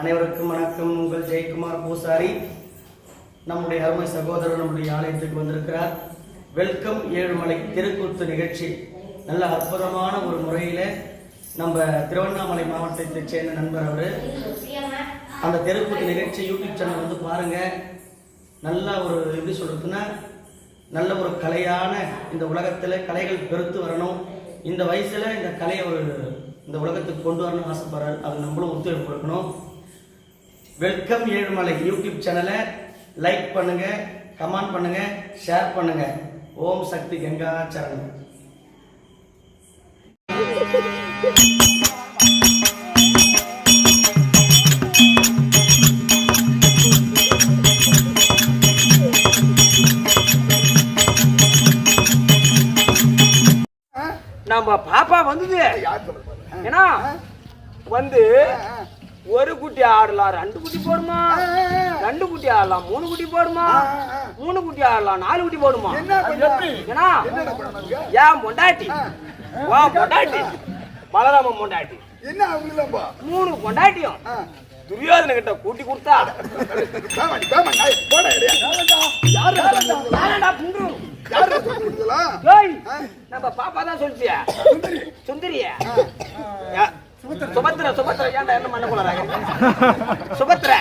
அனைவருக்கும் வணக்கம். உங்கள் ஜெயக்குமார் பூசாரி நம்முடைய அருமை சகோதரர் நம்முடைய ஆலயத்துக்கு வந்திருக்கிறார். வெல்கம் ஏழுமலை தெருக்கூத்து நிகழ்ச்சி நல்ல அற்புதமான ஒரு முறையில் நம்ம திருவண்ணாமலை மாவட்டத்தை சேர்ந்த நண்பர் அவர். அந்த தெருக்கூத்து நிகழ்ச்சி யூடியூப் சேனல் வந்து பாருங்க. நல்ல ஒரு எப்படி சொல்றதுன்னா நல்ல ஒரு கலையான இந்த உலகத்தில் கலைகள் பெருத்து வரணும். இந்த வயசுல இந்த கலையை ஒரு இந்த உலகத்துக்கு கொண்டு வரணும்னு ஆசைப்படுறாரு. அது நம்மளும் ஒத்துழைப்பு கொடுக்கணும். வெல்கம் ஏழுமலை யூடியூப் சேனலை லைக் பண்ணுங்க, கமெண்ட் பண்ணுங்க, ஷேர் பண்ணுங்க. ஓம் சக்தி கங்கா சரணம். நம்ம பாப்பா வந்தது ஏன்னா வந்து ஒரு குட்டி ஆடலாம், ரெண்டு குட்டி போடுமா, ரெண்டு குட்டி ஆடலாம், மூணு குட்டி போடுமா, மூணு குட்டி ஆடலாம், நாலு குட்டி போடுமா. ஏன்னா ஏன் பொண்டாட்டி வா பொண்டாட்டி பலராம பொண்டாட்டி மூணு பொண்டாட்டியும் துரியோதன கிட்ட கூட்டி கொடுத்தா நம்ம பாப்பா தான் சொல்லிட்டியா சுந்தரிய சுபத்ரா சுபத்ரா ஏன்டா என்ன பண்ண போறாங்க சுபத்ர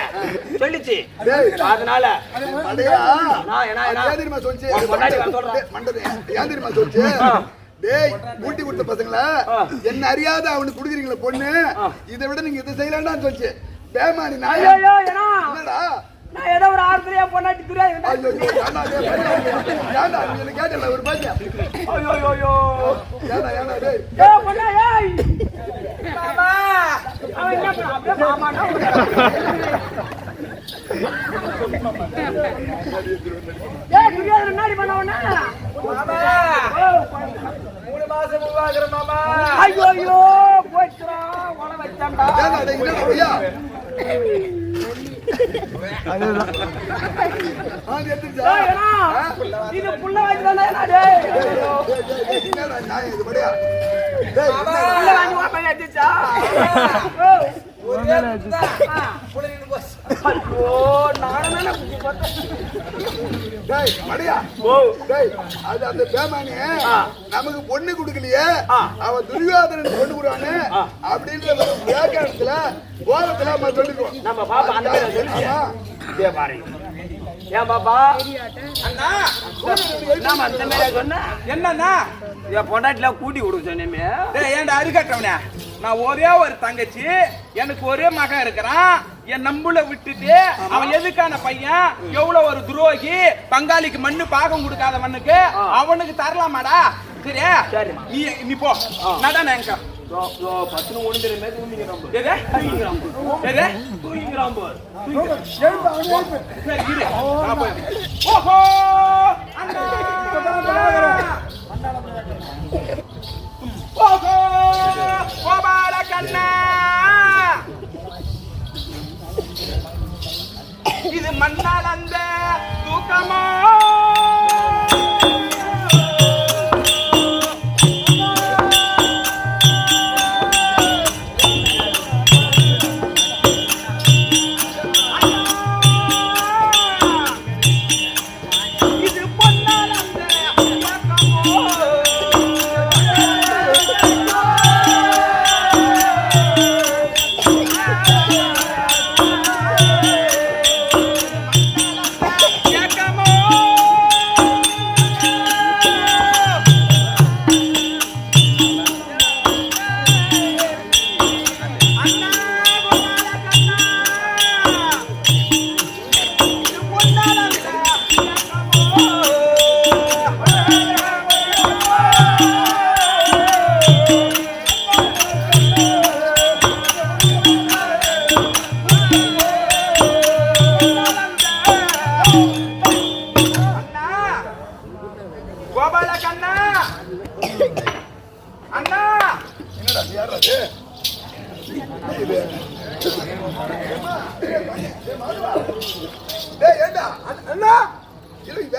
சொல்லிச்சு. அதனால ஊட்டி கொடுத்த பசங்கள என்ன அறியாத அவனுக்கு குடுக்குறீங்களா பொண்ணு, இதை விட நீங்க இதை செய்யலாம்னு சொல்லிச்சு. பேமானி நாயடா நான் ஏதோ ஒரு ஆர்த்திரியா பொண்டாட்டி தெரியாது கேட்டல ஒரு பாத்தியா இது புள்ள வாங்கி நமக்கு பொண்ணு கொடுக்கலையே, அவ துரியோதனன் பொண்ணு கொடுவானு அப்படின்ற வியாக்கியானத்துல கோலத்துல நம்ம சொல்லிக்குவோம். நம்ம பாப்பா அந்த மாதிரி சொல்லியா ஏன் பாப்பா நாம அந்த மாதிரி சொன்ன என்னன்னா என் பொண்டாட்டில கூட்டி கொடுக்க சொன்னேமே. ஏன்டா அதுக்கட்டவனே, நான் ஒரே ஒரு தங்கச்சி, எனக்கு ஒரே மகன் இருக்கிறான். என் நம்புல விட்டுட்டு அவன் எதுக்கான பையன், எவ்வளவு ஒரு துரோகி, பங்காளிக்கு மண்ணு பாகம் கொடுக்காத மண்ணுக்கு அவனுக்கு தரலாமாடா? சரி நீ போ நடா எங்க பத்து ஒண்ணு ஓஹோ ஓஹோ கோபால கண்ணா, இது மண்ணால் அந்த தூக்கமா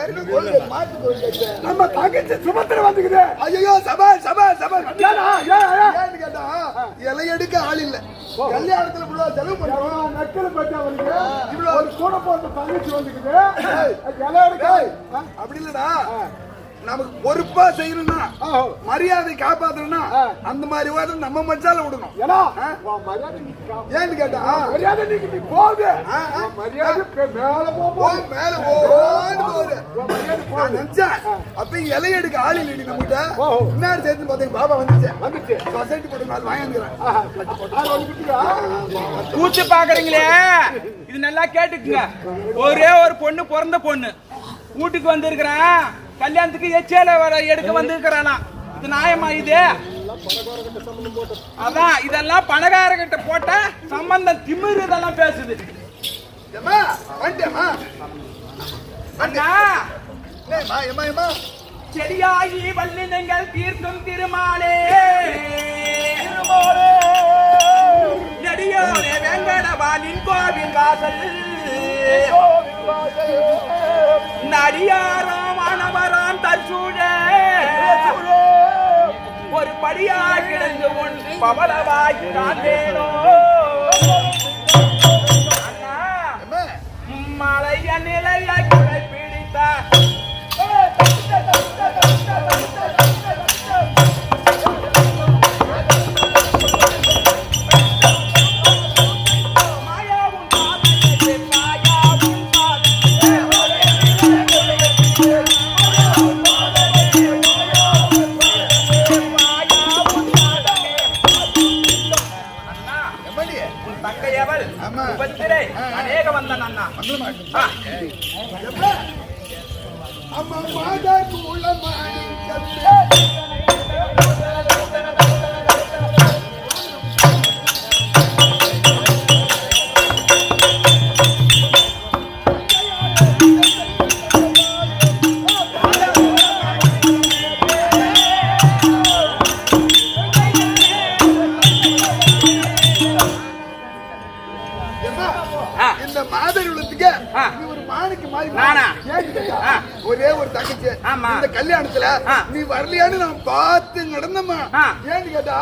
யாருமே கோயில் மாட்டு கோயில் கட்டு. நம்ம தங்கச்சி சுமத்திர வந்துக்குது. ஐயோ சபா சபா சபா ஏன்னா, ஏன்னு கேட்டா இலை எடுக்க ஆள் இல்ல. கல்யாணத்துல இவ்வளவு செலவு பண்றோம். நக்கல் பட்டவனுக்கு இவ்வளவு ஒரு கூட போட்ட தங்கச்சி வந்துக்குது. எல்லாம் எடுக்க அப்படி இல்லடா. நமக்கு பொறுப்பா செய்யணும்னா மரியாதை காப்பாத்தணும்னா அந்த மாதிரி வார்த்தை நம்ம மச்சால விடணும். ஏன்னா மரியாதை ஏன்னு கேட்டா மரியாதை நீ போகுது. மரியாதை மேல போகும். மேல போகுது. நான் நினைச்சேன் அப்ப இலை எடுக்க ஆள் இல்லை நம்மகிட்ட. முன்னாடி சேர்த்து பாத்தீங்க பாபா வந்துச்சு. சொசைட்டி போட்டு நான் வாங்கிக்கிறேன். கூத்து பாக்குறீங்களே, இது நல்லா கேட்டுக்குங்க. ஒரே ஒரு பொண்ணு, பிறந்த பொண்ணு வீட்டுக்கு வந்திருக்கிறேன். கல்யாணத்துக்கு எச்சேல எடுக்க வந்திருக்கிறானா? இது நியாயமா? இது அதான் இதெல்லாம் பணக்காரகிட்ட போட்ட சம்பந்தம் திமிரு இதெல்லாம் பேசுது. அண்ணா செடியாகி வல்லினங்கள் தீர்க்கும் திருமாலே நடியோனே வெங்கடவானின் கோவில் வாசல் நடியாராம் ஆனவராம் தற்சூழ ஒரு படியாய் கிடந்து உன் பவளவாய் காண்பேனோ மலைய நிலைய குறை பிடித்தார் அநேக வந்தன் அண்ணா. அம்மா மாதா கூலமாணி ஒரே ஒரு தங்கச்சி. இந்த கல்யாணத்துல நீ வரலையான்னு நான் பார்த்து நடந்தம்மா. ஏன்னு கேட்டா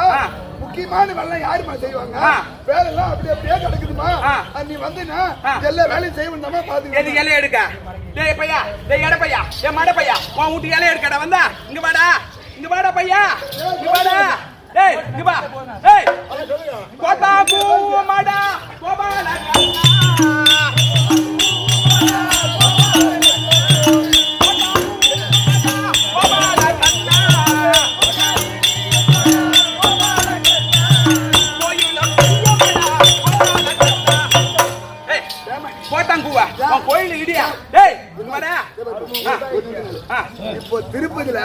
முக்கியமான வேலை யாருமா செய்வாங்க? வேலை எல்லாம் அப்படியே கிடக்குதுமா. நீ வந்தீங்கன்னா எல்லா வேலையும் செய்வா பாத்து இலை எடுக்க. டேய் பையா, டேய் எட பையா, என் மட பையா, உன் வீட்டு இலை எடுக்கடா. வந்தா இங்க வாடா, இங்க வாடா பையா, இங்க வாடா. டேய் இங்க வா. டேய் கோபா பூமாடா கோபால கோயில் இடியா. டேய் இப்போ திருப்பதியில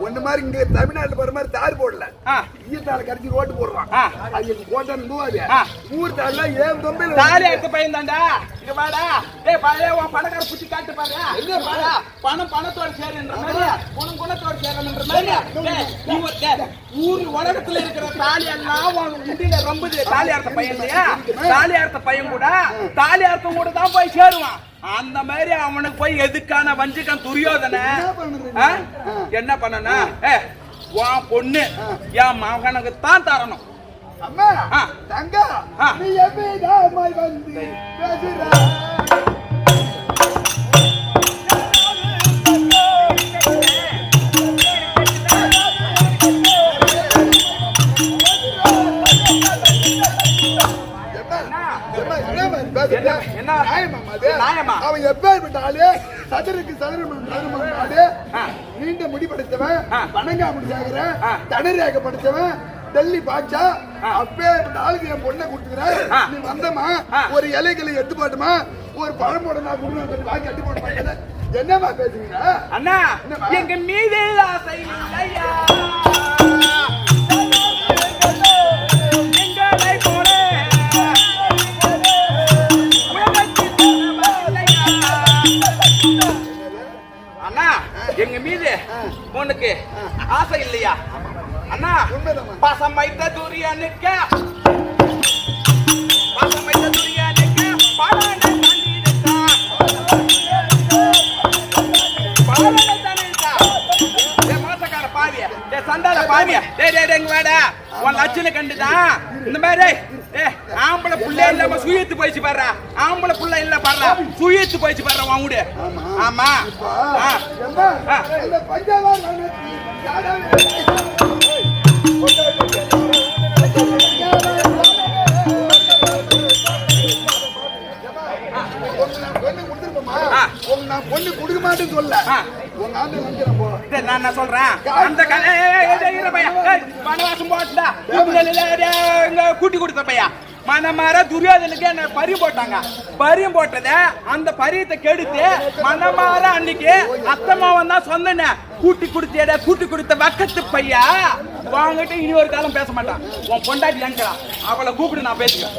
ஒண்ணு மாதிரி இங்க தமிழ்நாட்டுல போற மாதிரி தார் போடல. ஈத்தால கரைச்சி ரோட்டு போடுறான். அது கோட்டன் போவாது. ஊர்த்தால ஏன் தொம்பையில தாலி எடுத்து பையன் தாண்டா. இங்க வாடா. டேய் பழைய உன் பணக்கார புத்தி காட்டு பாரு. என்ன பாடா? பணம் பணத்தோட சேருன்ற மாதிரி, குணம் குணத்தோட சேருன்ற மாதிரி. ஊர் உலகத்துல இருக்கிற தாலி எல்லாம் முண்டியில ரொம்பது. தாலி அறுத்த பையன் இல்லையா? தாலி அறுத்த பையன் கூட தாலி அறுத்த கூட தான் போய் சேருவான். அந்த மாதிரி அவனுக்கு போய் எதுக்கான வஞ்சிக்கான் துரியோதனை என்ன பண்ணனா? உன் பொண்ணு என் மகனுக்கு தான் தரணும். அம்மா தங்கா நீ எப்படிதாமாய் வந்து பேசுறா? அவன் எப்பேற்பட்டாலே சதுருக்கு சதுரமாடு நீண்ட முடி படைத்தவன், பனங்காமுடி சாகுறேன், தடரேக படித்தவன், டெல்லி பாட்சா. அப்பேற்பட்ட ஆளுக்கு என் பொண்ணை கொடுத்துக்கிறேன். நீ வந்தமா ஒரு இலைகளை எடுத்து பாட்டுமா, ஒரு பழம் போட நான் கொடுக்க வாங்கி கட்டி போட மாட்டேன். என்னமா பேசுறீங்க அண்ணா? எங்க மீது ஆசை இல்லையா? எங்க மீது உனக்கு ஆசை இல்லையா அண்ணா? பாசம் வைத்த துரியனுக்க பாசம் வைத்த துரியனுக்க பலனை உன் லட்சணை கண்டுதான் இந்த மாதிரி ஆம்பளை புள்ள இல்லாம சுயத்து போயிச்சு பாரு, ஆம்பளை புள்ள இல்ல பாரு சுயத்து போயிச்சு பாரு உன் வீடு. ஆமா பொண்ணு கொடுக்க மாட்டேன்னு சொல்ல நான் சொல்றேன். அந்த வனவாசம் போட்டா கூட்டி கொடுத்த பையா மனமார துரியோதனுக்கு என்ன பரியம் போட்டாங்க. பரியம் போட்டத அந்த பரியத்தை கெடுத்து மனமார அன்னைக்கு அத்தமாவன் தான் சொன்ன கூட்டி கொடுத்தேட கூட்டி கொடுத்த வக்கத்து பையா வாங்கிட்டு இனி ஒரு காலம் பேச மாட்டான். உன் பொண்டாட்டி எங்கடா அவளை கூப்பிட்டு நான் பேசுறேன்.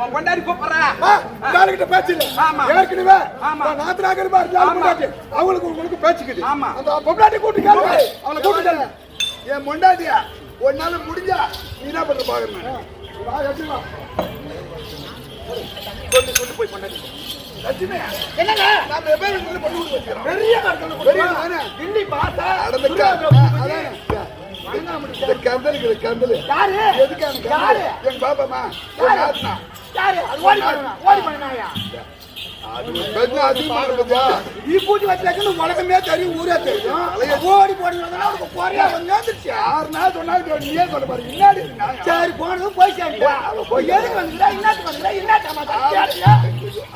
உன் பொண்டாட்டி கூப்பிடுறா அவங்களுக்கு உங்களுக்கு பேச்சுக்குது. ஆமா அந்த பொண்டாட்டி கூட்டி அவளை கூட்டு என் பொண்டாட்டியா ஒன்னால முடிஞ்சா நீ என்ன பண்ற பாக்குறேன் சொல்லி போய் பொண்டாட்டி என்னங்க நாம எப்பவும் பண்ணி வச்சிரோம் பெரிய கிண்டி பார்த்தா கந்தலுக்கு கந்தலு யாரு எதுக்கு யாரு எங்க பாப்பாமா யாரு அது ஓடி பண்ணாயா நீ பூஜை வச்சாக்கன்னு உலகமே தெரியும், ஊரே தெரியும். ஓடி போடுறதுனா குறையா வந்துருச்சு. 6 நாள் சொன்னாலும் நீயே சொல்ல பாரு. முன்னாடி சரி போனதும் போய் சேர்ந்தா எதுக்கு வந்துடா இன்னத்துக்கு வந்துடா இன்னத்தாமா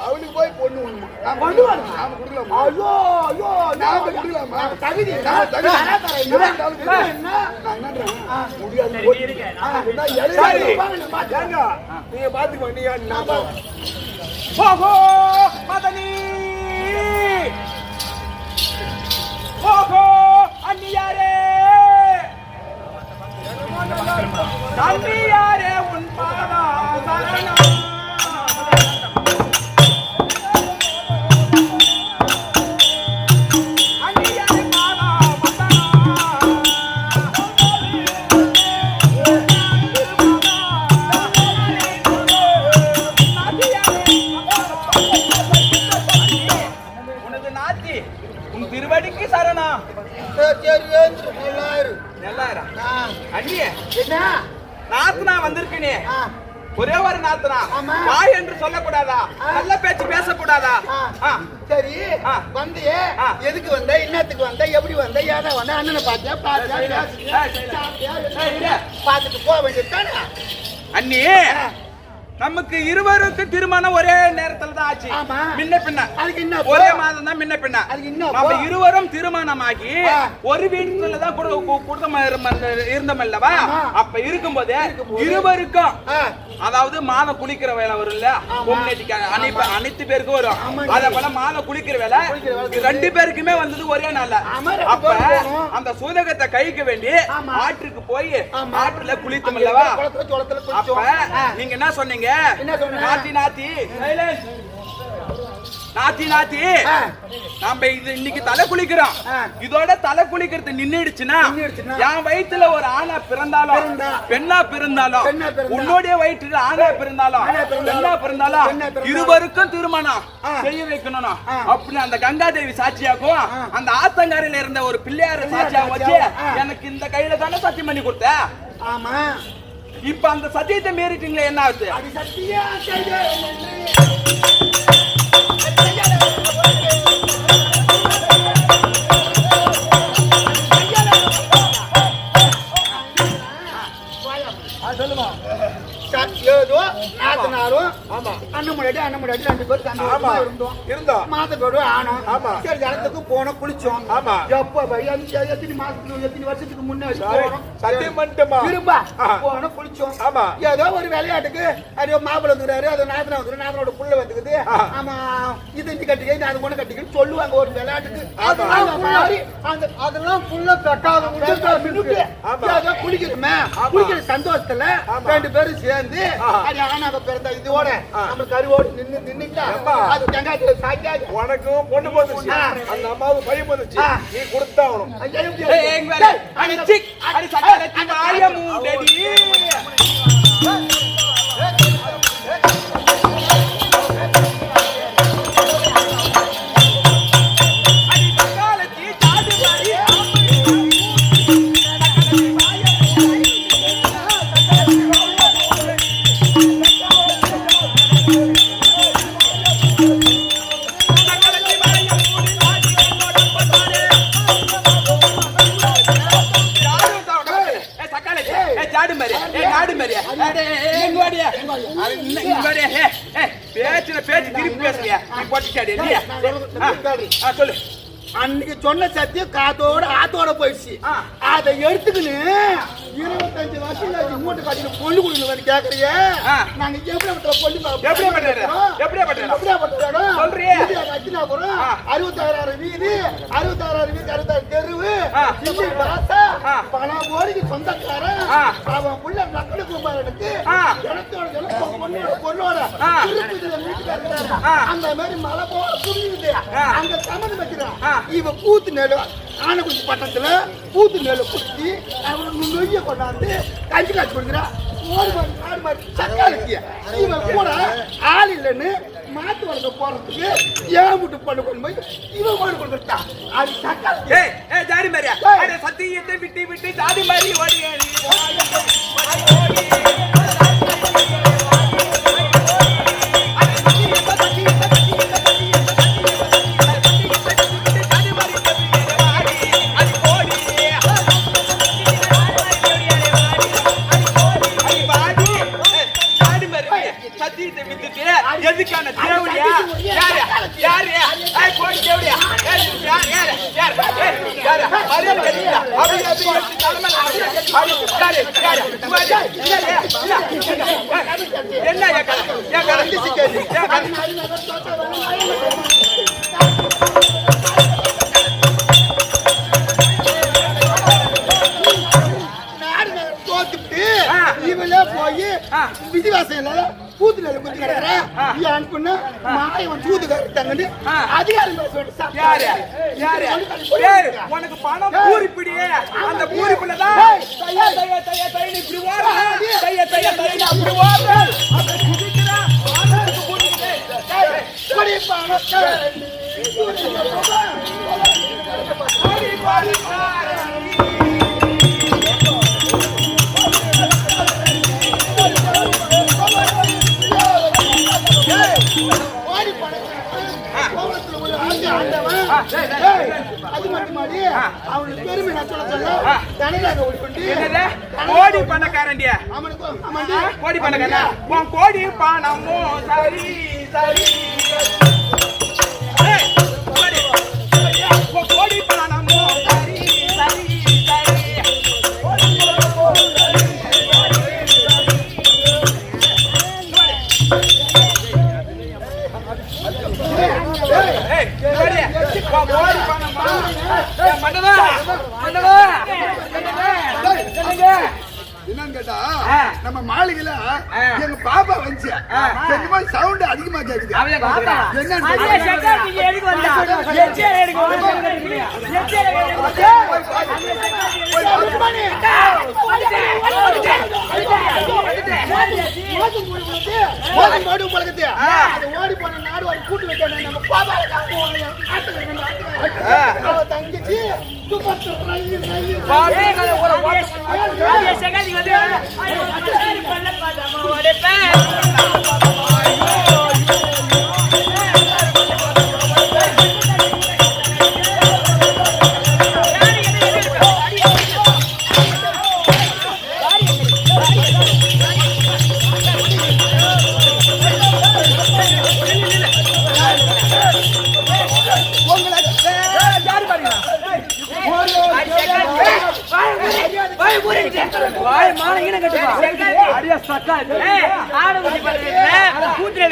அவனுக்கு போய் பொண்ணு ஒண்ணு கொண்டு வரணும். நாம கொடுக்கலாமா? ஐயோ ஐயோ நாம கொடுக்கலாமா? தகுதி நீங்க பாத்துக்கோ. நீ ஓஹோ மதனி ஓஹோ அன்னியாரே அன்னியாரே உன் பாதா சரணம் திருவடிக்கு சரணா. நாத்தனா வந்திருக்கனே ஒரே ஒரு நாத்தனா வாய் என்று சொல்லக்கூடாதா? நல்ல பேச்சு பேசக்கூடாதா? சரி வந்தியே எதுக்கு வந்த இன்னத்துக்கு வந்த எப்படி வந்த ஏன்னா வந்த அண்ணனை பார்த்தேன் பார்த்துட்டு போக வேண்டியது அண்ணி. நமக்கு இருவருக்கு திருமணம் ஒரே நேரத்துல தான் ஆச்சு. முன்ன பின்ன ஒரே மாதம் தான் முன்ன பின்ன. நம்ம இருவரும் திருமணமாகி ஒரு வீட்டுல தான் குடும்பம் இருந்தமல்லவா? அப்ப இருக்கும்போது இருவருக்கும் அதாவது மாதம் குளிக்கிற வேலை வரும் இல்ல, அனைத்து பேருக்கும் வரும். அத போல மாதம் குளிக்கிற வேலை 2 பேருக்குமே வந்தது ஒரே நாள்ல. அப்ப அந்த சூதகத்தை கைக்க வேண்டி ஆற்றுக்கு போய் ஆற்றுல குளித்தோம் அல்லவா? அப்ப நீங்க என்ன சொன்னீங்க? நாத்தி நாத்தி நாத்தி நாத்தி நாம இது இன்னைக்கு தலை குளிக்கிறோம். இதோட தலை குளிக்கிறது நின்னுடுச்சுன்னா என் வயிற்றுல ஒரு ஆணா பிறந்தாலும் பெண்ணா பிறந்தாலும் உன்னுடைய வயிற்றுல ஆணா பிறந்தாலும் பெண்ணா பிறந்தாலும் இருவருக்கும் திருமணம் செய்ய வைக்கணும் அப்படின்னு அந்த கங்காதேவி சாட்சியாக்கும் அந்த ஆத்தங்காரில இருந்த ஒரு பிள்ளையார சாட்சியாக வச்சு எனக்கு இந்த கையில தானே சத்தியம் பண்ணி கொடுத்த. ஆமா இப்ப அந்த சத்தியத்தை மீறிட்டீங்களே, என்ன ஆகுது? சொல்லுமா ஏதோ நாத்தனாரும் அண்ணன் முன்னாடி 2 பேரும் இருந்தோம். மாதத்தோடு ஆனோம். சரி ஜலத்துக்கு போனோம், குளிச்சோம். எப்ப எத்தனை மாசத்துக்கு எத்தனை வருஷத்துக்கு முன்னே திரும்ப போனோம் குளிச்சோம். ஏதோ ஒரு விளையாட்டுக்கு அதோ மாப்பிள்ள வந்துக்கிறாரு, அதோ நாத்தனா வந்து நாத்தனோட புள்ள வந்துக்குது. ஆமா இது இஞ்சி கட்டிக்க அது ஒண்ணு கட்டிக்கன்னு சொல்லுவாங்க ஒரு விளையாட்டுக்கு. அதெல்லாம் புள்ள தக்காத குளிக்கணுமே, குளிக்கிற சந்தோஷத்துல 2 பேரும் சேர்ந்து பிறந்த இதோட நம்ம கருவோடு நின்னுட்டா அது தேங்காய் சாய்க்காது. உனக்கும் பொண்ணு போந்துச்சு, அந்த அம்மாவுக்கு பையன் போந்துச்சு, நீ கொடுத்தாகணும். ஆடு மாதிரியா பேச்சு திருப்பி பேசுறியா நீ போட்டுச்சாடி இல்லையா சொல்லு. அன்னைக்கு சொன்ன சத்தியம் காத்தோட ஆத்தோட போயிடுச்சு. அதை எடுத்துக்கின்னு 25 வருஷம் கழிச்சு மூட்டை காட்டின பொண்ணு கொடுங்க வந்து கேக்குறிய. நாங்க எப்படி பொண்ணு சொல்றியே 66 வீதி 66 தெருவு பணம் கோடிக்கு சொந்தக்காரன் அவன் புள்ள மக்கள் குமாரனுக்கு பொண்ணோட அந்த மாதிரி மழை போல புரியுது. அங்க சம்மந்தம் வைக்கிறான். இவன் பூத்து நெல் ஆனக்குச்சி பட்டத்துல பூத்து நெல் குத்தி நொய்ய கொண்டாந்து கஞ்சி காய்ச்சி கொடுக்குறான். இவன் கூட ஆள் இல்லைன்னு மாட்டு வளர்க்க போறதுக்கு ஏன் விட்டு பண்ணு கொண்டு போய் இவன் கொண்டு கொடுத்துட்டான். அது சக்கால் ஜாடி மாதிரியா சத்தியத்தை விட்டு விட்டு ஜாடி மாதிரி ஓடி எதுக்கான தேவடியா யாரு யாரு கோடி தேவடியா என்ன இவளே போய் விதிவாசம் பூத்துல குத்தி கிடக்குறேன் அனுப்புன்னு மாயவன் தூது கட்டாங்கன்னு அதிகாரம் யாரு யாரு உனக்கு பணம் பூரிப்பிடி அந்த பூரிப்புலதான் இப்படி அது மட்டுமாடி அவனுக்கு பெருமை நான் சொல்ல சொல்ல தனியாக கோடி பணக்காரண்டியா கோடி பணக்காரன் உன் கோடி பணமோ சரி சரி கோடி பணமோ சரி சரி என்னன்னு கேட்டா நம்ம மாளிகையில எங்க பாப்பா வந்துச்சு சவுண்ட் அதிகமா கேக்குது. ஓடி போன நாடு கூட்டு வைக்க நம்ம பாப்பா தங்கச்சி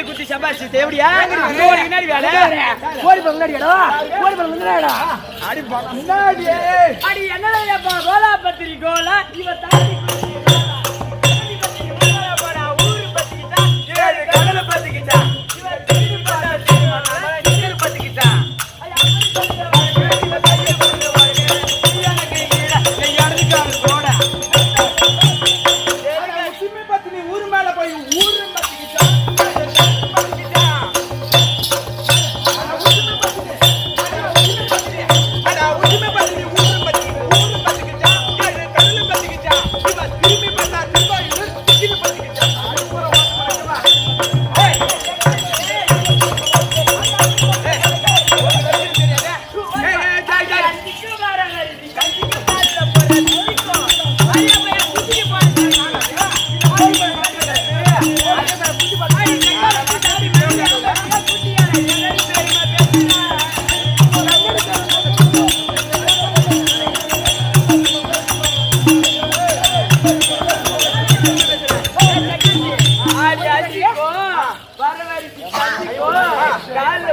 குத்தி சம்பாதிச்சு தேவடியா முன்னாடி வேலை கோடி முன்னாடி அடி என்ன கோலா பத்திரி கோலா இவ தாண்டி ஊரு பத்திக்கிட்டா கடலை பத்திக்கிட்டா பத்திக்கிட்டா ஊரு பத்திக்கிச்சா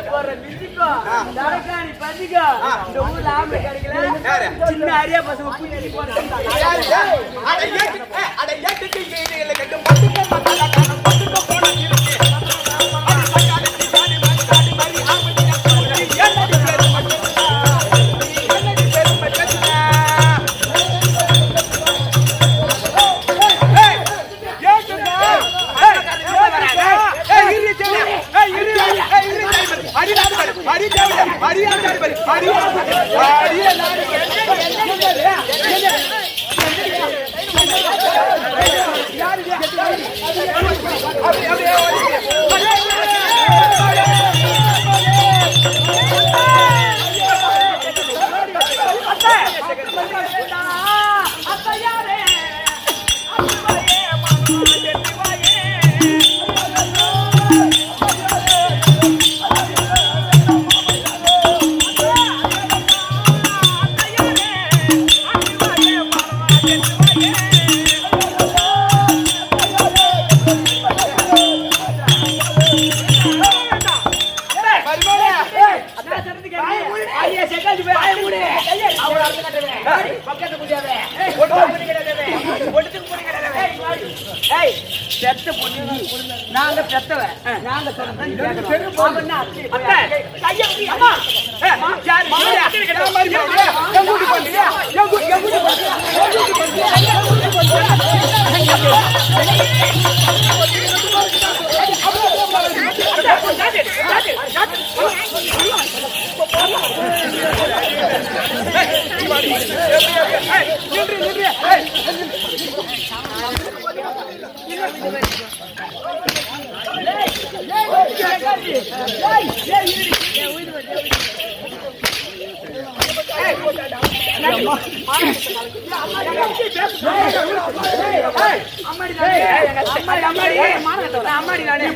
போற மிதிக்கோ தரகாணி பதிக்கோ இந்த ஊர்ல ஆம்பளை கிடைக்கல சின்ன அரியா பசங்க கூட்டி போறாங்க அட ஏத்துக்கு இல்ல கட்டும் பட்டுக்க மசாலா காரணம் பட்டுக்க போன இருக்கு நாங்க பெத்தவன் நாங்க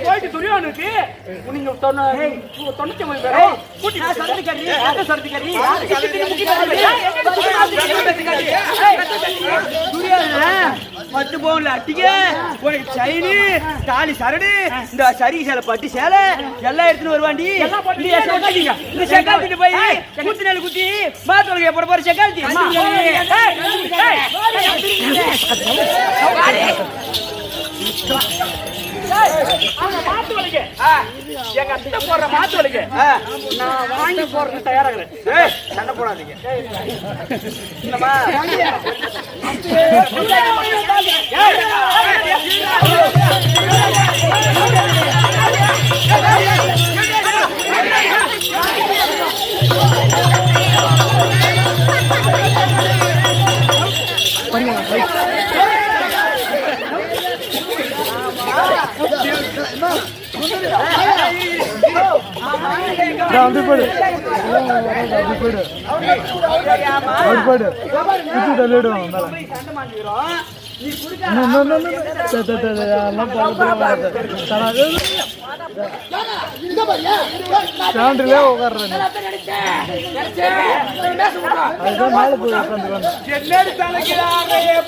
போயிட்டு துரியோனுக்கு நீங்க 99 பத்து பவுன்ல அட்டிக்க ஒரு சைனு தாலி சரடு இந்த சரி சேலை பட்டு சேலை எல்லாம் எடுத்துட்டு வருவாண்டி இந்த செக்கால்த்திட்டு போய் குத்தி நாள் குத்தி பாத்து போட போற செக்கால்த்தி எங்க அத்தை போடுற மாத்து வலிக்கு நான் வாங்கி போறதுக்கு தயாராகிறேன் சண்டை போடாதீங்க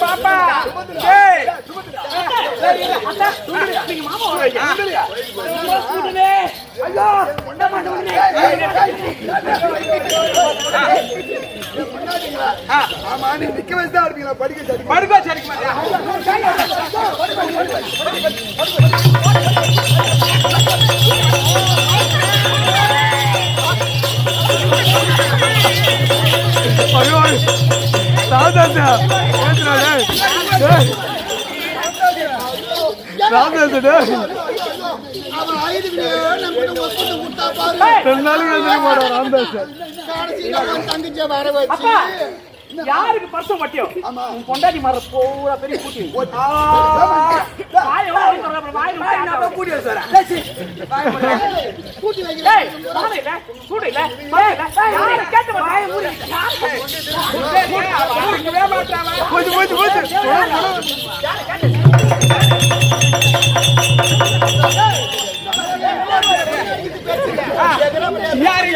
பாப்பா ஆமா நீ நிக்க வச்சுதான் இருப்பீங்களா படிக்க படுக்க சரிக்க மாட்டியா யாருக்கு பர்சம் பட்டியும் பொண்டாட்டி மாற பூரா பெரிய கூட்டி யாரு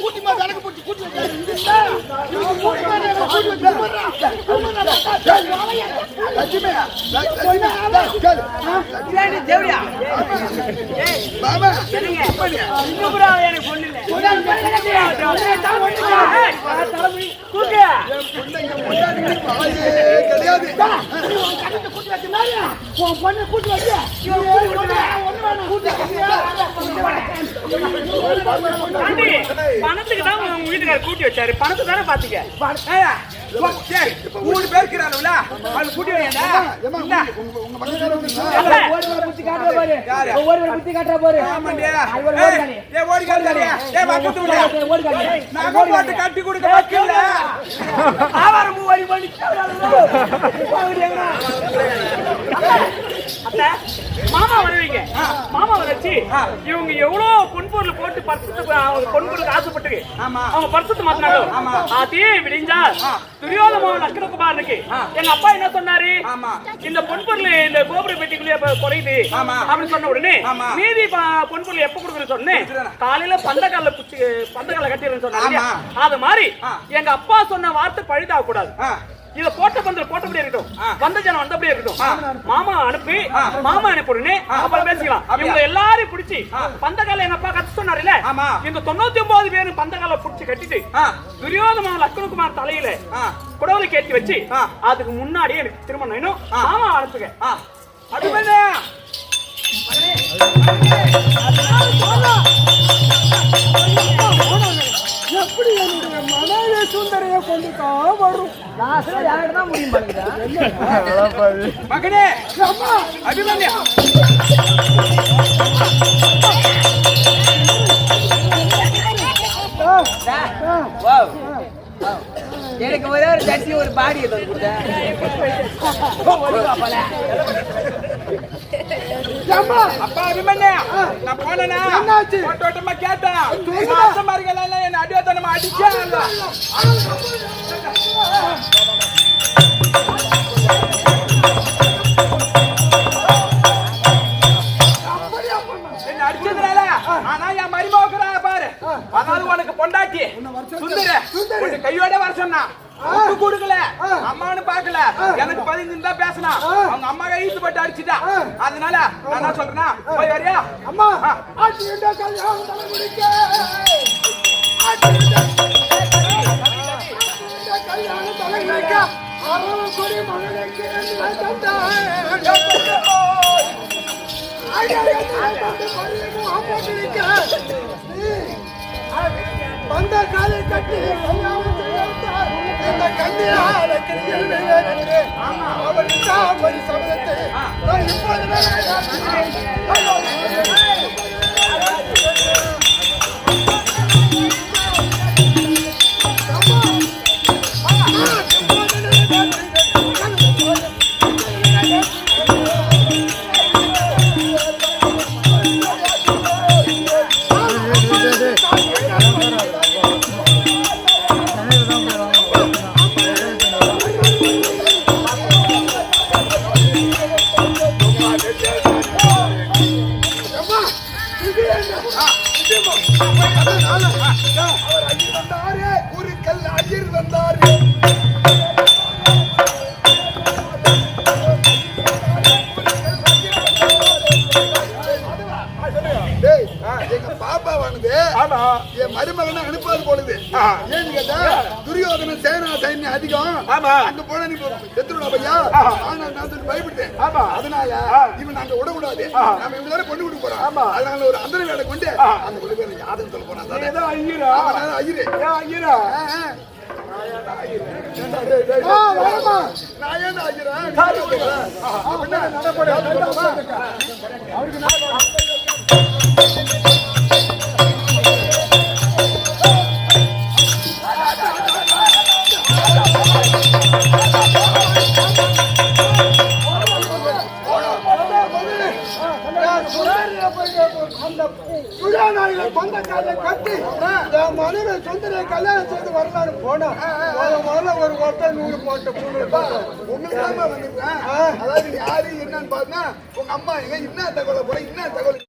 கூட்டிமா விளக்கு போட்டு கூட்டி தேவையா பாபா எனக்கு பொண்ணு கிடையாது பணத்துக்கு தான் உங்க வீட்டுக்காரர் கூட்டி வச்சாரு பணத்தை தானே பாத்தீங்க 3 பேர் இருக்கிறானுல அவன் கூட்டி வையடா உங்க பக்கத்துல கட்டி கொடுக்க வைக்கல மாமா வருவீங்க மாமா வச்சு இவங்க எவ்வளவு பொன்பொருள் போட்டு பொன்பொருளுக்கு ஆசைப்பட்டு அவங்க பரிசுத்து மாத்தினாங்க அதே விடிஞ்சா துரியோதன லக்ஷ்மணகுமாரனுக்கு எங்க அப்பா என்ன சொன்னாரு இந்த பொன்பொருள் இந்த கோபுர பெட்டிக்குள்ளே குறையுது அப்படின்னு சொன்ன உடனே மீதி பொன்பொருள் எப்ப கொடுக்குறது சொன்னேன் காலையில பந்தக்கால கட்டிடுறேன்னு சொன்னாங்க அது மாதிரி எங்க அப்பா சொன்ன வார்த்தை பழுதாக கூடாது இத போட்ட பந்தல் போட்டபடியே இருக்கட்டும் வந்த ஜனம் வந்தபடியே இருக்கட்டும் மாமா அனுப்பி மாமா அனுப்புறேன்னு அப்புறம் பேசிக்கலாம் இவங்க எல்லாரையும் பிடிச்சி பந்தகால எங்க அப்பா கத்து சொன்னார்ல இந்த 99 பேரும் பந்தகால பிடிச்சி கட்டிட்டு துரியோதன லக்ஷ்மணகுமார் தலையில குடவுல கேட்டி வச்சு அதுக்கு முன்னாடியே எனக்கு திருமணம் வேணும் மாமா அனுப்புங்க அது எப்படி என்னுடைய மனைவி சுந்தரையை கொண்டுதான் வரும் யாருதான் முடியும் மகனே அபிமன்யா எனக்கு ஒரே ஒரு சட்னி ஒரு பாடி அப்பா அபிமன்யா நான் போனேனா ஓட்டோட்டமா கேட்டேன் மாசமாரிகள் என்ன அடியோத்தனமா அடிச்சாங்க அடிச்சதுனால ஆனா என் மருமகரா பாரு அதாவது உனக்கு பொண்டாட்டி சுந்தர உனக்கு கையோட வர சொன்னா கொடுக்கல அம்மானு பாக்கல எனக்கு 15 தான் பேசினா அவங்க அம்மா கைத்து பட்டு அடிச்சுட்டா அதனால நான் என்ன சொல்றேன்னா போய் வரியா அம்மா கல்யாணம் தலைமுடிக்க அரவக்குடி மகனுக்கு வந்த காலை கட்டி கல்யாணம் செய்தார் இந்த கண்ணியால அவருக்கு தாமரை சமயத்தை என் மருமகனை அனுப்பாது போடுது ஏன்னு கேட்டா துரியோதன சேனா சைன்யம் அதிகம் அங்க போன நீ செத்துருடா பையா நான் சொல்லி பயப்பட்டேன் அதனால இவன் நாங்க விடக்கூடாது நம்ம இவங்க பொண்ணு கொடுக்க போறோம் அதனால ஒரு அந்தர வேலை கொண்டு அந்த கொண்டு பேர் யாருன்னு சொல்ல போனா ஐயரா நான் ஏன் கல்யாணம் செய்து வரலாறு போனா முதல்ல ஒரு ஒருத்தர் 100 போட்ட உங்களுக்கு வந்துருக்கேன். அதாவது யாரு என்னன்னு பாத்தீங்கன்னா உங்க அம்மா எங்க என்ன தகவலை போல என்ன தகவல்